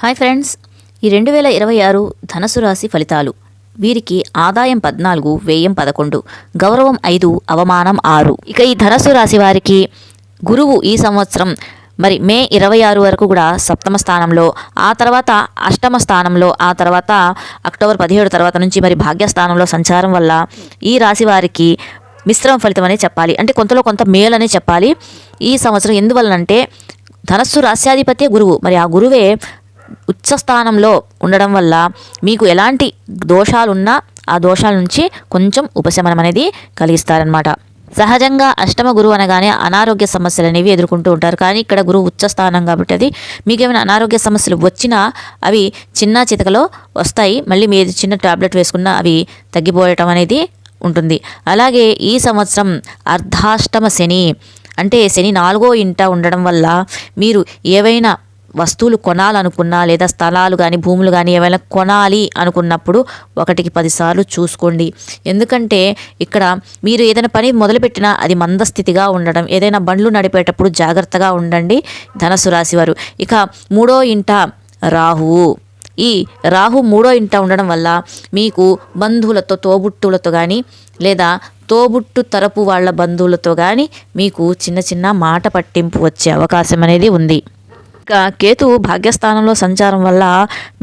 Hi friends, ఈ 2026 ధనస్సు రాశి ఫలితాలు. వీరికి ఆదాయం 14, వ్యయం 11, గౌరవం 5, అవమానం 6. ఇక ఈ ధనస్సు రాశి వారికి గురువు ఈ సంవత్సరం మరి మే 26 వరకు కూడా సప్తమ స్థానంలో, ఆ తర్వాత అష్టమ స్థానంలో, ఆ తర్వాత అక్టోబర్ 17 తర్వాత నుంచి మరి భాగ్యస్థానంలో సంచారం వల్ల ఈ రాశి వారికి మిశ్రమ ఫలితం అనే చెప్పాలి. అంటే కొంతలో కొంత మేలనే చెప్పాలి ఈ సంవత్సరం. ఎందువలనంటే ధనస్సు రాశ్యాధిపత్య గురువు, మరి ఆ గురువే ఉచ్చ స్థానంలో ఉండడం వల్ల మీకు ఎలాంటి దోషాలున్నా ఆ దోషాల నుంచి కొంచెం ఉపశమనం అనేది కలిగిస్తారనమాట. సహజంగా అష్టమ గురువు అనగానే అనారోగ్య సమస్యలు అనేవి ఎదుర్కొంటూ ఉంటారు. కానీ ఇక్కడ గురువు ఉచ్చ స్థానం కాబట్టి అది మీకు ఏమైనా అనారోగ్య సమస్యలు వచ్చినా అవి చిన్న చితకలో వస్తాయి. మళ్ళీ మీరు చిన్న టాబ్లెట్ వేసుకున్నా అవి తగ్గిపోయటం అనేది ఉంటుంది. అలాగే ఈ సంవత్సరం అర్ధాష్టమ శని, అంటే శని 4వ ఇంట ఉండడం వల్ల మీరు ఏవైనా వస్తువులు కొనాలనుకున్నా లేదా స్థలాలు కానీ భూములు కానీ ఏమైనా కొనాలి అనుకున్నప్పుడు 1కి 10 సార్లు చూసుకోండి. ఎందుకంటే ఇక్కడ మీరు ఏదైనా పని మొదలుపెట్టినా అది మందస్థితిగా ఉండడం, ఏదైనా బండ్లు నడిపేటప్పుడు జాగ్రత్తగా ఉండండి ధనస్సు రాశివారు. ఇక 3వ ఇంట రాహువు, ఈ రాహు 3వ ఇంట ఉండడం వల్ల మీకు బంధువులతో, తోబుట్టువులతో కానీ లేదా తోబుట్టు తరపు వాళ్ళ బంధువులతో కానీ మీకు చిన్న చిన్న మాట పట్టింపు వచ్చే అవకాశం అనేది ఉంది. ఇక కేతు భాగ్యస్థానంలో సంచారం వల్ల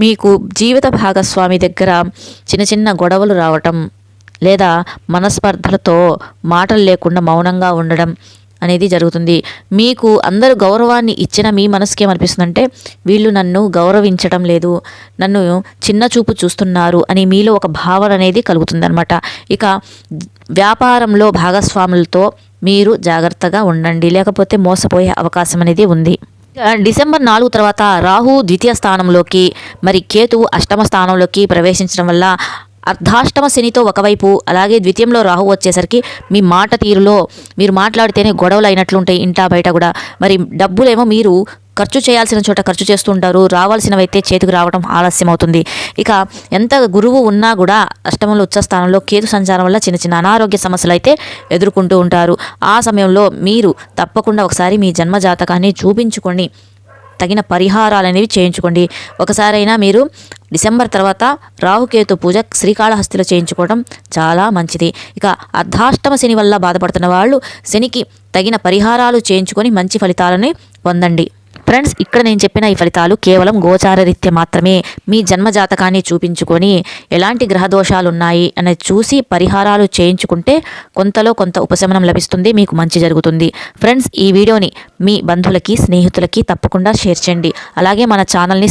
మీకు జీవిత భాగస్వామి దగ్గర చిన్న చిన్న గొడవలు రావటం లేదా మనస్పర్ధలతో మాటలు లేకుండా మౌనంగా ఉండడం అనేది జరుగుతుంది. మీకు అందరూ గౌరవాన్ని ఇచ్చిన మీ మనసుకి ఏమనిపిస్తుందంటే వీళ్ళు నన్ను గౌరవించడం లేదు, నన్ను చిన్న చూపు చూస్తున్నారు అని మీలో ఒక భావన అనేది కలుగుతుందన్నమాట. ఇక వ్యాపారంలో భాగస్వాములతో మీరు జాగ్రత్తగా ఉండండి, లేకపోతే మోసపోయే అవకాశం అనేది ఉంది. డిసెంబర్ 4 తర్వాత రాహు ద్వితీయ స్థానంలోకి మరి కేతు అష్టమ స్థానంలోకి ప్రవేశించడం వల్ల అర్ధాష్టమ శనితో ఒకవైపు, అలాగే ద్వితీయంలో రాహు వచ్చేసరికి మీ మాట తీరులో మీరు మాట్లాడితేనే గొడవలు అయినట్లు ఉంటాయి ఇంటా బయట కూడా. మరి డబ్బులేమో మీరు ఖర్చు చేయాల్సిన చోట ఖర్చు చేస్తూ ఉంటారు, రావాల్సినవైతే చేతికి రావడం ఆలస్యం అవుతుంది. ఇక ఎంత గురువు ఉన్నా కూడా అష్టమంలో ఉచ్చస్థానంలో కేతు సంచారం వల్ల చిన్న చిన్న అనారోగ్య సమస్యలు అయితే ఎదుర్కొంటూ ఉంటారు. ఆ సమయంలో మీరు తప్పకుండా ఒకసారి మీ జన్మ జాతకాన్ని చూపించుకొని తగిన పరిహారాలు అనేవి చేయించుకోండి. ఒకసారైనా మీరు డిసెంబర్ తర్వాత రాహుకేతు పూజ శ్రీకాళహస్తిలో చేయించుకోవడం చాలా మంచిది. ఇక అర్ధాష్టమ శని వల్ల బాధపడుతున్న వాళ్ళు శనికి తగిన పరిహారాలు చేయించుకొని మంచి ఫలితాలని పొందండి. ఫ్రెండ్స్, ఇక్కడ నేను చెప్పిన ఈ ఫలితాలు కేవలం గోచారరీత్యా మాత్రమే. మీ జన్మ జాతకాన్ని చూపించుకొని ఎలాంటి గ్రహ దోషాలు ఉన్నాయి అనేది చూసి పరిహారాలు చేయించుకుంటే కొంతలో కొంత ఉపశమనం లభిస్తుంది, మీకు మంచి జరుగుతుంది. ఫ్రెండ్స్, ఈ వీడియోని మీ బంధువులకి, స్నేహితులకి తప్పకుండా షేర్ చేయండి. అలాగే మన ఛానల్ని